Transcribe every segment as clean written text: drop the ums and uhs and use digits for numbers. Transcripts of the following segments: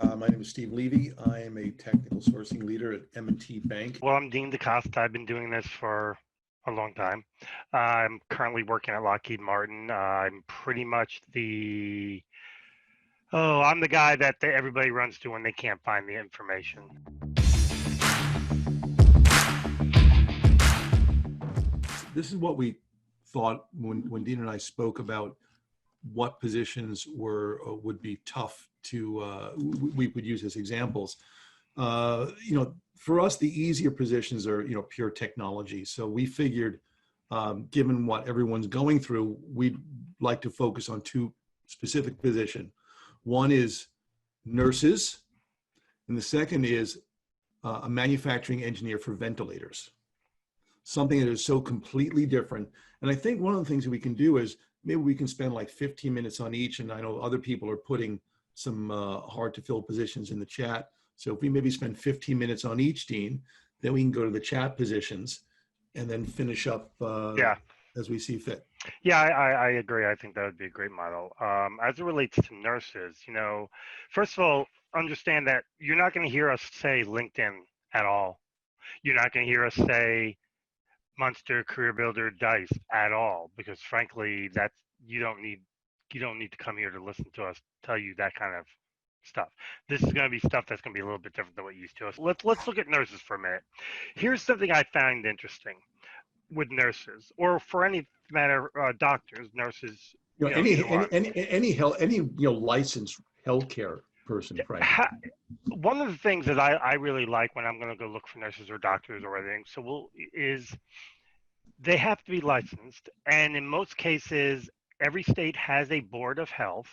My name is Steve Levy. I am a technical sourcing leader at M&T Bank. Well, I'm Dean DeCosta. I've been doing this for a long time. I'm currently working at Lockheed Martin. I'm pretty much I'm the guy that everybody runs to when they can't find the information. This is what we thought when Dean and I spoke about what positions would be tough to we would use as examples. For us, the easier positions are pure technology. So we figured, given what everyone's going through, we'd like to focus on two specific positions. One is nurses, and the second is a manufacturing engineer for ventilators. Something that is so completely different. And I think one of the things that we can do is maybe we can spend like 15 minutes on each. And I know other people are putting some hard to fill positions in the chat. So if we maybe spend 15 minutes on each, Dean, then we can go to the chat positions and then finish up Yeah, as we see fit. yeah, I agree. I think that would be a great model. As it relates to nurses, first of all, understand that you're not going to hear us say LinkedIn at all. You're not going to hear us say Monster, Career Builder, Dice at all, because frankly, that's you don't need to come here to listen to us tell you that kind of stuff. This is going to be stuff that's going to be a little bit different than what you used to us. Let's look at nurses for a minute. Here's something I found interesting with nurses, or for any matter, doctors, nurses. Either one. Any licensed healthcare person, frankly. One of the things that I really like when I'm going to go look for nurses or doctors or anything, is they have to be licensed, and in most cases, every state has a board of health.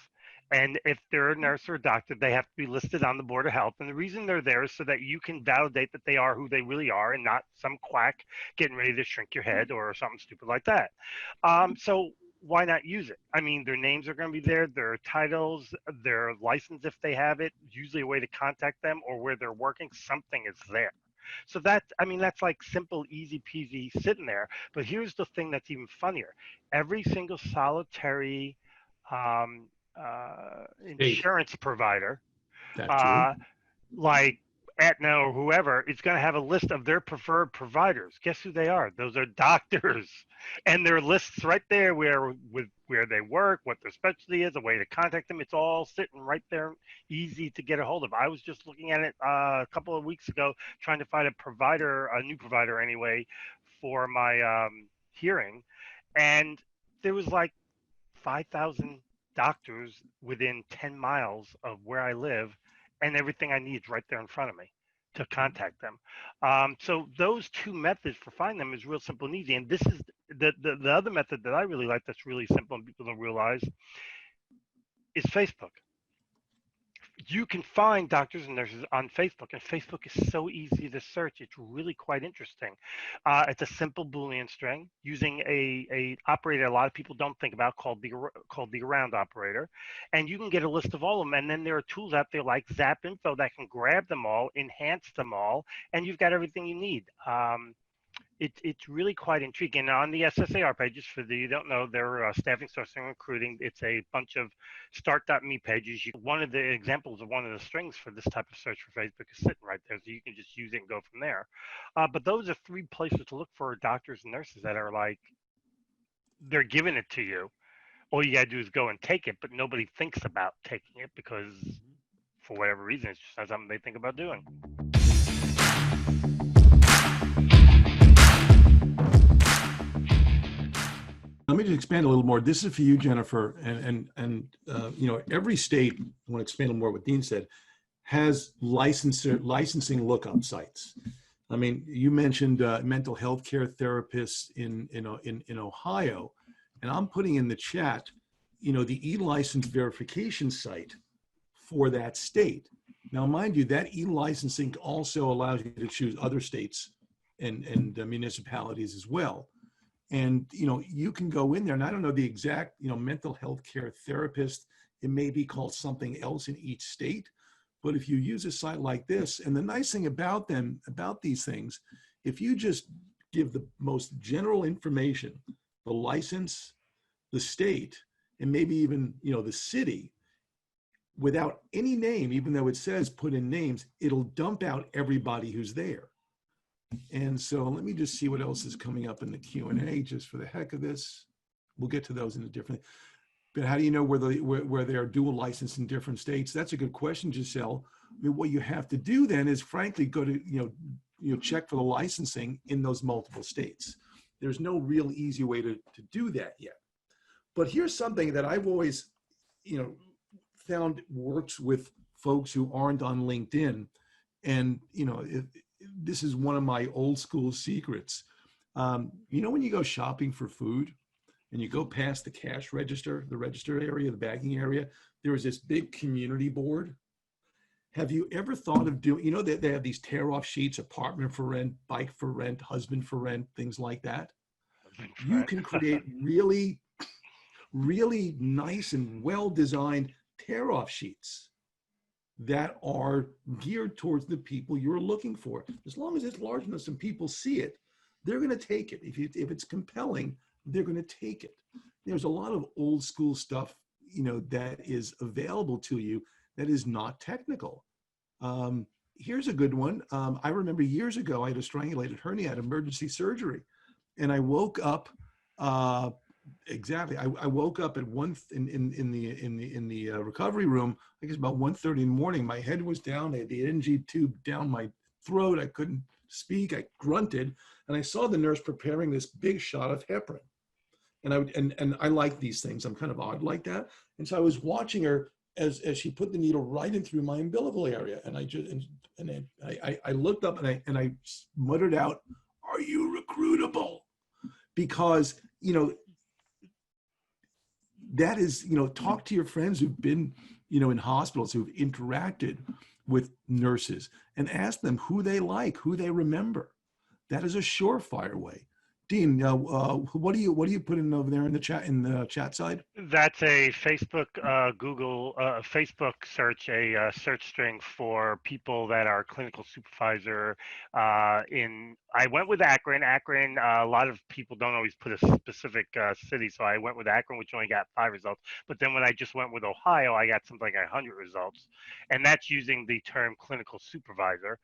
And if they're a nurse or a doctor, they have to be listed on the board of health. And the reason they're there is so that you can validate that they are who they really are and not some quack getting ready to shrink your head or something stupid like that. So why not use it? I mean, their names are going to be there, their titles, their license if they have it, usually a way to contact them or where they're working, something is there. So that's like simple, easy peasy sitting there. But here's the thing that's even funnier. Every single solitary um, State, insurance provider, that too. uh, like Aetna or whoever, is going to have a list of their preferred providers. Guess who they are? Those are doctors, and their lists right there where they work, what their specialty is, a way to contact them. It's all sitting right there, easy to get a hold of. I was just looking at it a couple of weeks ago, trying to find a new provider anyway, for my hearing, and there was like 5,000 doctors within 10 miles of where I live, and everything I need is right there in front of me to contact them. So those two methods for finding them is real simple and easy. And this is the other method that I really like that's really simple and people don't realize is Facebook. You can find doctors and nurses on Facebook, and Facebook is so easy to search. It's really quite interesting. It's a simple Boolean string using a operator a lot of people don't think about called the around operator, and you can get a list of all of them. And then there are tools out there like Zap Info that can grab them all, enhance them all, and you've got everything you need. It's really quite intriguing. On the SSAR pages, for the you don't know, they're staffing, sourcing, recruiting. It's a bunch of start.me pages. One of the examples of one of the strings for this type of search for Facebook is sitting right there, so you can just use it and go from there. But those are three places to look for doctors and nurses that are like, they're giving it to you. All you got to do is go and take it, but nobody thinks about taking it because for whatever reason, it's just not something they think about doing. Let me just expand a little more. This is for you, Jennifer, and every state. I want to expand a little more what Dean said, has licensing lookup sites. I mean, you mentioned mental health care therapists in Ohio, and I'm putting in the chat, the e-license verification site for that state. Now, mind you, that e-licensing also allows you to choose other states and municipalities as well. And you can go in there, and I don't know the exact mental health care therapist. It may be called something else in each state, but if you use a site like this, and the nice thing about these things, if you just give the most general information, the license, the state, and maybe even the city, without any name, even though it says put in names, it'll dump out everybody who's there. And so let me just see what else is coming up in the Q&A just for the heck of this. We'll get to those in a different, but how do you know where they are dual licensed in different states? That's a good question, Giselle. I mean, what you have to do then is frankly go to, check for the licensing in those multiple states. There's no real easy way to do that yet. But here's something that I've always, found works with folks who aren't on LinkedIn. And, this is one of my old school secrets. When you go shopping for food and you go past the cash register, the register area, the bagging area, there is this big community board. Have you ever thought of doing, that they have these tear off sheets, apartment for rent, bike for rent, husband for rent, things like that? You can create really, really nice and well-designed tear-off sheets that are geared towards the people you're looking for. As long as it's large enough and people see it, they're going to take it. If it's compelling, they're going to take it. There's a lot of old school stuff, that is available to you that is not technical. Here's a good one. I remember years ago, I had a strangulated hernia, had emergency surgery, and I woke up. Exactly. I woke up at in the recovery room. I guess about 1:30 in the morning. My head was down. I had the NG tube down my throat. I couldn't speak. I grunted, and I saw the nurse preparing this big shot of heparin. And I like these things. I'm kind of odd like that. And so I was watching her as she put the needle right in through my umbilical area. And I looked up and I muttered out, "Are you recruitable?" Because that is, talk to your friends who've been, in hospitals, who've interacted with nurses, and ask them who they like, who they remember. That is a surefire way. Dean, what do you put in over there in the chat side? That's a Facebook, Google, Facebook search, a search string for people that are clinical supervisor. I went with Akron. Akron, a lot of people don't always put a specific city, so I went with Akron, which only got 5 results. But then when I just went with Ohio, I got something like 100 results, and that's using the term clinical supervisor.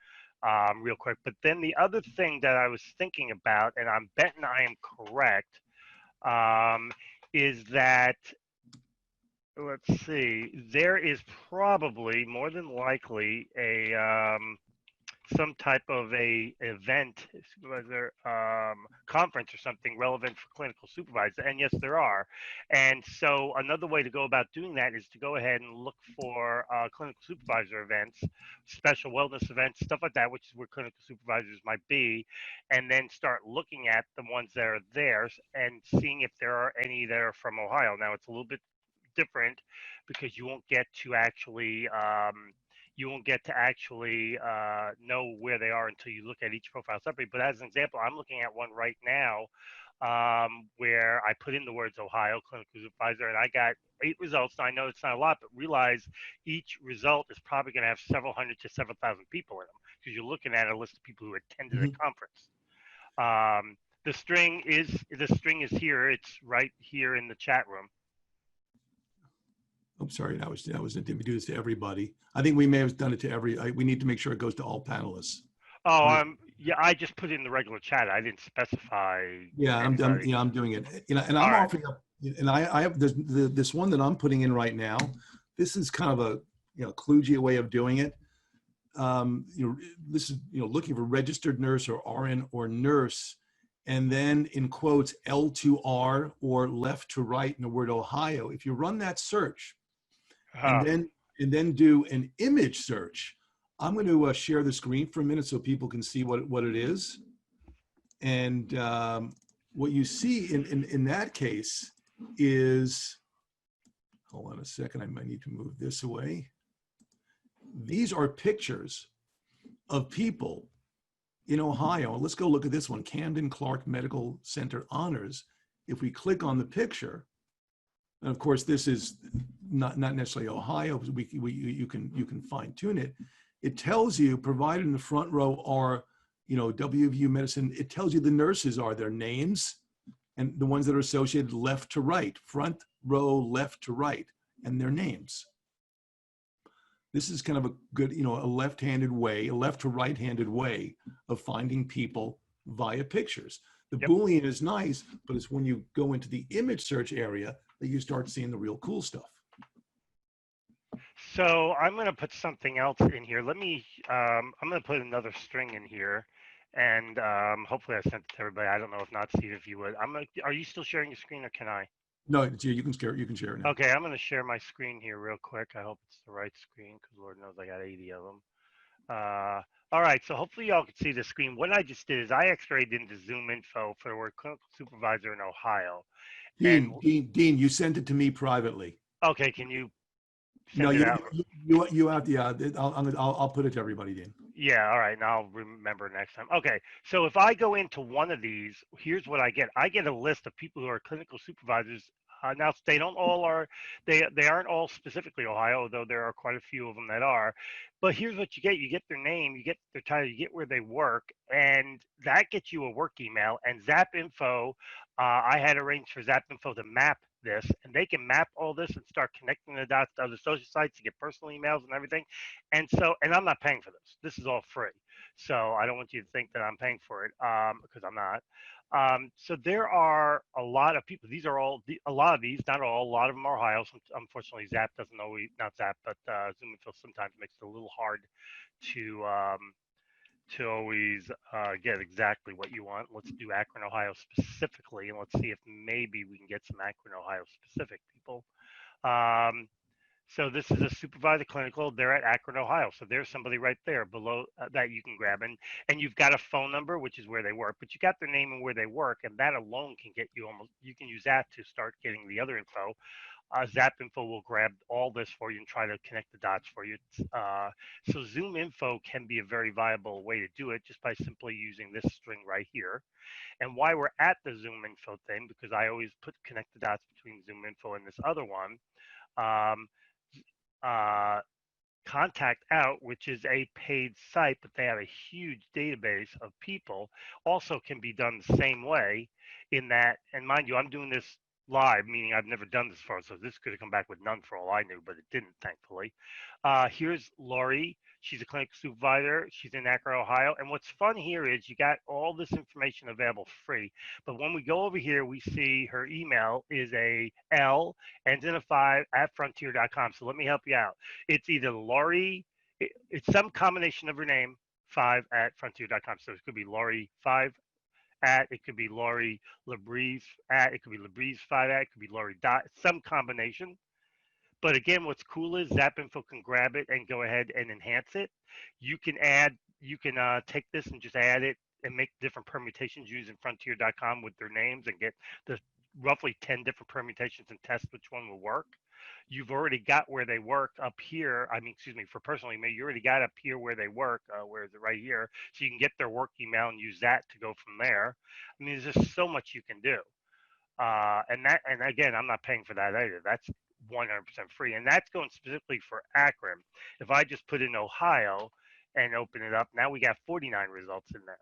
Real quick. But then the other thing that I was thinking about, and I'm betting I am correct, is that, let's see, there is probably more than likely a some type of a event supervisor conference or something relevant for clinical supervisor, and yes there are. And so another way to go about doing that is to go ahead and look for clinical supervisor events, special wellness events, stuff like that, which is where clinical supervisors might be, and then start looking at the ones that are there and seeing if there are any that are from Ohio. Now it's a little bit different because you won't get to actually know where they are until you look at each profile separately. But as an example, I'm looking at one right now where I put in the words Ohio clinical supervisor, and I got 8 results. Now, I know it's not a lot, but realize each result is probably going to have several hundred to several thousand people in them because you're looking at a list of people who attended the conference. The string is here. It's right here in the chat room. I'm sorry, that was did we do this to everybody? I think we may have done it to we need to make sure it goes to all panelists. Oh, yeah, I just put it in the regular chat. I didn't specify. Yeah, I'm doing it. And I'm offering up, and I have this one that I'm putting in right now. This is kind of a kludgy way of doing it. This is looking for registered nurse or RN or nurse, and then in quotes L2R or left to right in the word Ohio. If you run that search, and then do an image search. I'm going to share the screen for a minute so people can see what it is. And what you see in that case is, hold on a second, I might need to move this away. These are pictures of people in Ohio. Let's go look at this one, Camden Clark Medical Center Honors. If we click on the picture, and of course, this is not necessarily Ohio. You can fine tune it. It tells you, provided in the front row are, WVU Medicine. It tells you the nurses are their names, and the ones that are associated left to right, front row left to right, and their names. This is kind of a good, you know, a left-handed way, a left to right-handed way of finding people via pictures. The Yep. Boolean is nice, but it's when you go into the image search area that you start seeing the real cool stuff. So I'm going to put something else in here. I'm going to put another string in here, and hopefully I sent it to everybody. I don't know if not, Steve, if you would. Are you still sharing your screen, or can I? No, you can share. You can share it now. Okay, I'm going to share my screen here real quick. I hope it's the right screen, because Lord knows I got 80 of them. All right, so hopefully y'all can see the screen. What I just did is I x-rayed into Zoom info for the word clinical supervisor in Ohio. And Dean, you sent it to me privately. okay, can you No, send it out? you have to. Yeah, I'll put it to everybody, Dean. Yeah, all right, and I'll remember next time. Okay, so if I go into one of these, here's what I get. I get a list of people who are clinical supervisors. Now they don't all are they aren't all specifically Ohio, although there are quite a few of them that are. But here's what you get: you get their name, you get their title, you get where they work, and that gets you a work email. And Zap Info, I had arranged for Zap Info to map this, and they can map all this and start connecting the dots to other social sites to get personal emails and everything. And I'm not paying for this. This is all free. So I don't want you to think that I'm paying for it because I'm not. So there are a lot of people. These are all a lot of these, not all. A lot of them are Ohio. Unfortunately, Zap doesn't always, not Zap, but Zoom Info sometimes makes it a little hard to always get exactly what you want. Let's do Akron, Ohio specifically, and let's see if maybe we can get some Akron, Ohio specific people. Um, so this is a supervisor clinical. They're at Akron, Ohio. So there's somebody right there below that you can grab, and you've got a phone number, which is where they work, but you got their name and where they work, and that alone can get you almost. You can use that to start getting the other info. Zap Info will grab all this for you and try to connect the dots for you. So Zoom Info can be a very viable way to do it just by simply using this string right here. And why we're at the Zoom Info thing, because I always connect the dots between Zoom Info and this other one. Um, uh, Contact Out, which is a paid site, but they have a huge database of people, also can be done the same way in that, and mind you, I'm doing this live, meaning I've never done this before, so this could have come back with none for all I knew, but it didn't, thankfully. Here's Lori. She's a clinic supervisor. She's in Akron, Ohio. And what's fun here is you got all this information available free. But when we go over here, we see her email is a L, ends in a 5 at frontier.com. So let me help you out. It's either Lori, it's some combination of her name, 5 at frontier.com. So it could be Lori 5 at, it could be Lori Labrise at, it could be Labrise 5 at, it could be Lori dot, some combination. But again, what's cool is ZapInfo can grab it and go ahead and enhance it. You can take this and just add it and make different permutations using frontier.com with their names and get the roughly 10 different permutations and test which one will work. You've already got where they work up here. I mean, excuse me, for personal email, you already got up here where they work. Where is it? Right here. So you can get their work email and use that to go from there. I mean, there's just so much you can do. And again, I'm not paying for that either. That's 100% free, and that's going specifically for Akron. If I just put in Ohio and open it up, now we got 49 results in there.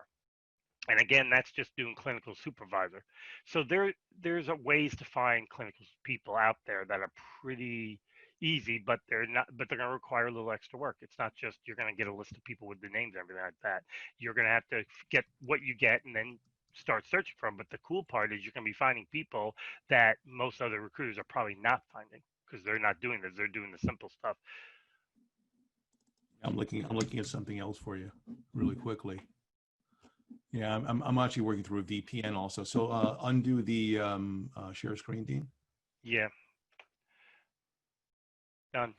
And again, that's just doing clinical supervisor. So there's ways to find clinical people out there that are pretty easy, but they're not. But they're going to require a little extra work. It's not just you're going to get a list of people with the names and everything like that. You're going to have to get what you get and then start searching for them. But the cool part is you're going to be finding people that most other recruiters are probably not finding because they're not doing this. They're doing the simple stuff. I'm looking at something else for you really quickly. Yeah, I'm actually working through a VPN also. So undo the share screen, Dean. Yeah. Done.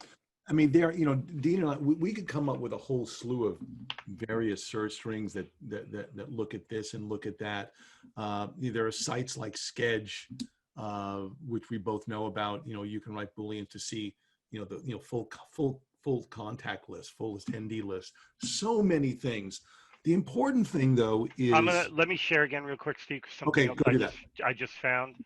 I mean, there, you know, Dean and I, we could come up with a whole slew of various search strings that look at this and look at that. There are sites like Sketch, which we both know about. You know, you can write Boolean to see, you know, the full contact list, full attendee list. So many things. The important thing, though, is Let me share again real quick, Steve. Something else I just found,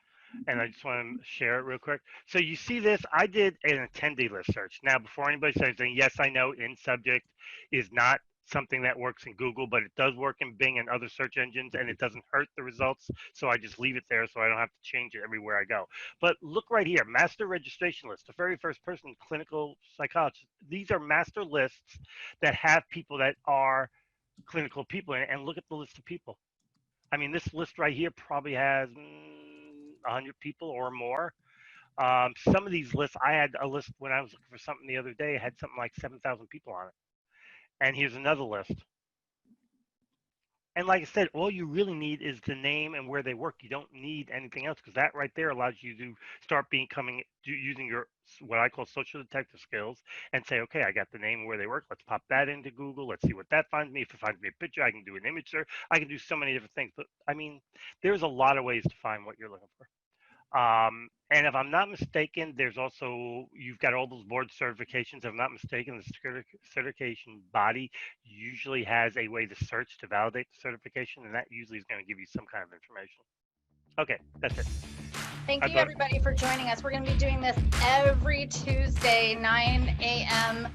and I just want to share it real quick. So you see this? I did an attendee list search. Now, before anybody says anything, yes, I know in subject is not something that works in Google, but it does work in Bing and other search engines, and it doesn't hurt the results. So I just leave it there so I don't have to change it everywhere I go. But look right here, master registration list, the very first person, clinical psychologist. These are master lists that have people that are clinical people in it, and look at the list of people. I mean, this list right here probably has 100 people or more. Some of these lists, I had a list when I was looking for something the other day, it had something like 7,000 people on it. And here's another list. And like I said, all you really need is the name and where they work. You don't need anything else, because that right there allows you to start using your what I call social detective skills and say, okay, I got the name and where they work. Let's pop that into Google. Let's see what that finds me. If it finds me a picture, I can do an image search. I can do so many different things. But I mean, there's a lot of ways to find what you're looking for. And if I'm not mistaken, there's also, you've got all those board certifications. If I'm not mistaken, the certification body usually has a way to search to validate the certification, and that usually is going to give you some kind of information. Okay, that's it. Thank you, everybody, for joining us. We're going to be doing this every Tuesday, 9 a.m.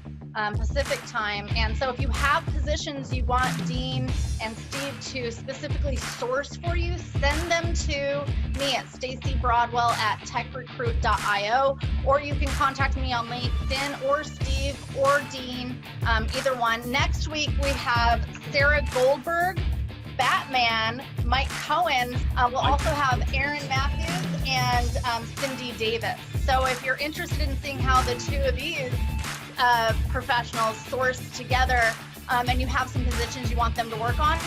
Pacific time. And so if you have positions you want Dean and Steve to specifically source for you, send them to me at stacybroadwell@techrecruit.io, or you can contact me on LinkedIn, or Steve or Dean, either one. Next week, we have Sarah Goldberg, Batman, Mike Cohen. We'll also have Aaron Matthews and Cindy Davis. So if you're interested in seeing how the two of these professionals source together, and you have some positions you want them to work on,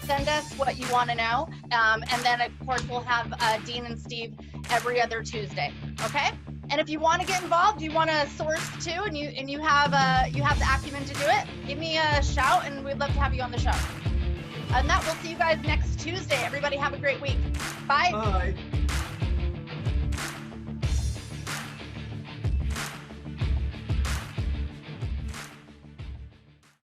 send us what you want to know. And then of course we'll have Dean and Steve every other Tuesday. Okay? And if you want to get involved, you want to source too, and you have the acumen to do it, give me a shout and we'd love to have you on the show. And that, we'll see you guys next Tuesday. Everybody have a great week. Bye. Bye.